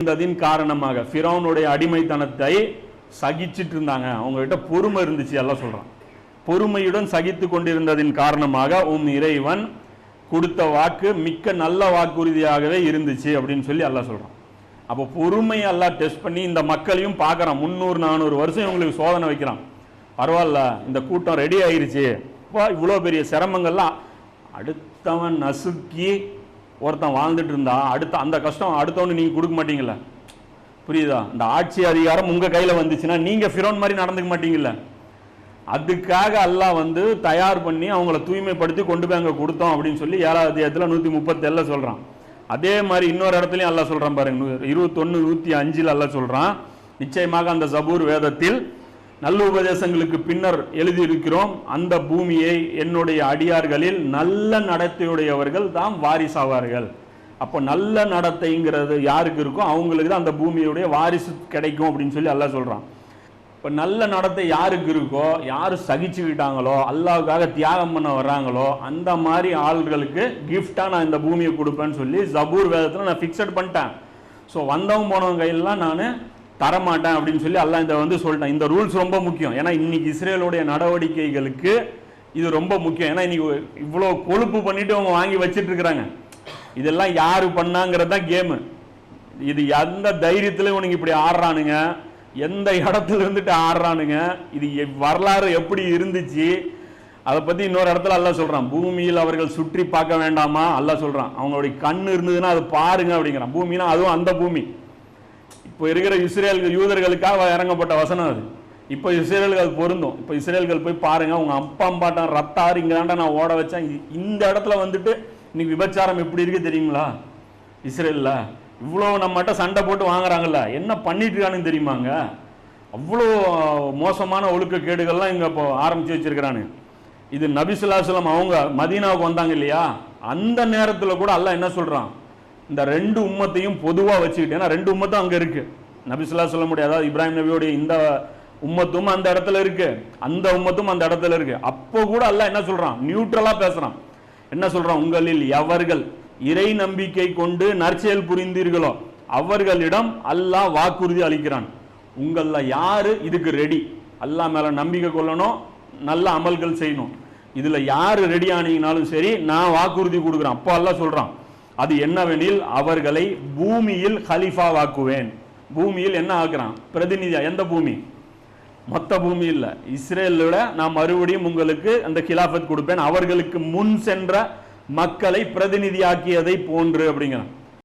இருந்ததின் காரணமாக ஃபிரௌனுடைய அடிமைத்தனத்தை சகிச்சிட்டு இருந்தாங்க. அவங்ககிட்ட பொறுமை இருந்துச்சு. எல்லாம் சொல்றான், பொறுமையுடன் சகித்து கொண்டிருந்ததின் காரணமாக இறைவன் கொடுத்த வாக்கு மிக்க நல்ல வாக்குறுதியாகவே இருந்துச்சு அப்படின்னு சொல்லி அல்லாஹ் சொல்றான். அப்போ பொறுமையை அல்லாஹ் டெஸ்ட் பண்ணி இந்த மக்களையும் பார்க்குறான். 300-400 வருஷம் இவங்களுக்கு சோதனை வைக்கிறான். பரவாயில்ல, இந்த கூட்டம் ரெடி ஆயிருச்சு, இப்போ இவ்வளோ பெரிய சிரமங்கள்லாம் அடுத்தவன் நசுக்கி ஒருத்தன் வாழ்ந்துட்டு இருந்தா அடுத்த அந்த கஷ்டம் அடுத்தவனு நீங்கள் கொடுக்க மாட்டீங்கள? புரியுதா? இந்த ஆட்சி அதிகாரம் உங்கள் கையில் வந்துச்சுன்னா நீங்கள் ஃபிரௌன் மாதிரி நடந்துக்க மாட்டீங்கல்ல? அதுக்காக அல்லாஹ் தயார் பண்ணி அவங்கள தூய்மைப்படுத்தி கொண்டு போய் அங்கே கொடுத்தோம் அப்படின்னு சொல்லி 7வது அத்தியாயத்தில் 137 சொல்கிறான். அதே மாதிரி இன்னொரு இடத்துலையும் அல்லாஹ் சொல்கிறான் பாருங்க, 21-105 அல்லாஹ் சொல்கிறான், நிச்சயமாக அந்த ஜபூர் வேதத்தில் நல்ல உபதேசங்களுக்கு பின்னர் எழுதியிருக்கிறோம், அந்த பூமியை என்னுடைய அடியார்களில் நல்ல நடத்தையுடையவர்கள் தான் வாரிசாவார்கள். அப்போ நல்ல நடத்தைங்கிறது யாருக்கு இருக்கோ அவங்களுக்கு தான் அந்த பூமியுடைய வாரிசு கிடைக்கும் அப்படின்னு சொல்லி அல்லாஹ் சொல்கிறான். இப்போ நல்ல நடத்தை யாருக்கு இருக்கோ, யார் சகிச்சுக்கிட்டாங்களோ, அல்லாஹ்வுக்காக தியாகம் பண்ண வர்றாங்களோ, அந்த மாதிரி ஆள்களுக்கு கிஃப்டாக நான் இந்த பூமியை கொடுப்பேன்னு சொல்லி ஜபூர் வேதத்தில் நான் ஃபிக்ஸட் பண்ணிட்டேன். ஸோ வந்தவங்க போனவங்க கையெல்லாம் நான் தரமாட்டேன் அப்படின்னு சொல்லி அல்லாஹ் இந்த சொல்லிட்டேன். இந்த ரூல்ஸ் ரொம்ப முக்கியம். ஏன்னா இன்னைக்கு இஸ்ரேலுடைய நடவடிக்கைகளுக்கு இது ரொம்ப முக்கியம். ஏன்னா இன்னைக்கு இவ்வளோ கொழுப்பு பண்ணிட்டு அவங்க வாங்கி வச்சுட்டு இருக்கிறாங்க. இதெல்லாம் யாரு பண்ணாங்கிறது தான் கேமு. இது எந்த தைரியத்தில் உனக்கு இப்படி ஆடுறானுங்க, எந்த இடத்துல இருந்துட்டு ஆடுறானுங்க, இது வரலாறு எப்படி இருந்துச்சு, அதை பற்றி இன்னொரு இடத்துல அல்லாஹ் சொல்கிறான். பூமியில் அவர்கள் சுற்றி பார்க்க வேண்டாமா அல்லாஹ் சொல்கிறான். அவங்களுடைய கண் இருந்ததுன்னா அது பாருங்க அப்படிங்கிறான். பூமினா அதுவும் அந்த பூமி. இப்போ இருக்கிற இஸ்ரேல் யூதர்களுக்காக இறங்கப்பட்ட வசனம் அது. இப்போ இஸ்ரேலுக்கு அது பொருந்தும். இப்போ இஸ்ரேல்கள் போய் பாருங்க, உங்க அப்பா அம்பாட்டம் ரத்தாறு இங்கேதாண்டா நான் ஓட வச்சேன், இந்த இடத்துல இன்னைக்கு விபச்சாரம் எப்படி இருக்கு தெரியுங்களா? இஸ்ரேலில் இவ்வளோ நம்மகிட்ட சண்டை போட்டு வாங்குறாங்கல்ல, என்ன பண்ணிட்டு இருக்கானுன்னு தெரியுமாங்க? அவ்வளோ மோசமான ஒழுக்க கேடுகள்லாம் இங்கே இப்போ ஆரம்பிச்சு வச்சிருக்கிறானு. இது நபி ஸல்லல்லாஹு அலைஹி வஸல்லம் அவங்க மதீனாவுக்கு வந்தாங்க இல்லையா, அந்த நேரத்தில் கூட அல்லாஹ் என்ன சொல்றான், இந்த 2 உம்மத்தையும் பொதுவாக வச்சுக்கிட்டு, ஏன்னா 2 உம்மத்தும் அங்கே இருக்கு. நபி ஸல்லல்லாஹு அலைஹி வஸல்லம் அதாவது இப்ராஹிம் நபியோடைய இந்த உம்மத்தும் அந்த இடத்துல இருக்கு, அந்த உம்மத்தும் அந்த இடத்துல இருக்கு. அப்போ கூட அல்லாஹ் என்ன சொல்றான், நியூட்ரலா பேசுறான். என்ன சொல்றான், உங்களில் எவர்கள் இறை நம்பிக்கை கொண்டு நற்செயல் புரிந்தீர்களோ அவர்களிடம் அல்லாஹ் வாக்குறுதி அளிக்கிறான். உங்கள யாரு இதுக்கு ரெடி, அல்லாஹ் மேல நம்பிக்கை கொள்ளணும், நல்ல அமல்கள் செய்யணும், இதுல யாரு ரெடி ஆனீங்கனாலும் சரி நான் வாக்குறுதி கொடுக்குறேன். அப்போ அல்லாஹ் சொல்றான், அது என்னவெனில் அவர்களை பூமியில் ஹலீஃபா வாக்குவேன். பூமியில் என்ன ஆக்குறான், பிரதிநிதியா. எந்த பூமி? மொத்த பூமி இல்ல, இஸ்ரேலோட நான் மறுபடியும் உங்களுக்கு அந்த கிலாஃபத் கொடுப்பேன், அவர்களுக்கு முன் சென்ற மக்களை பிரதிநிதியாக்கியதை போன்று அப்படிங்கிறான்.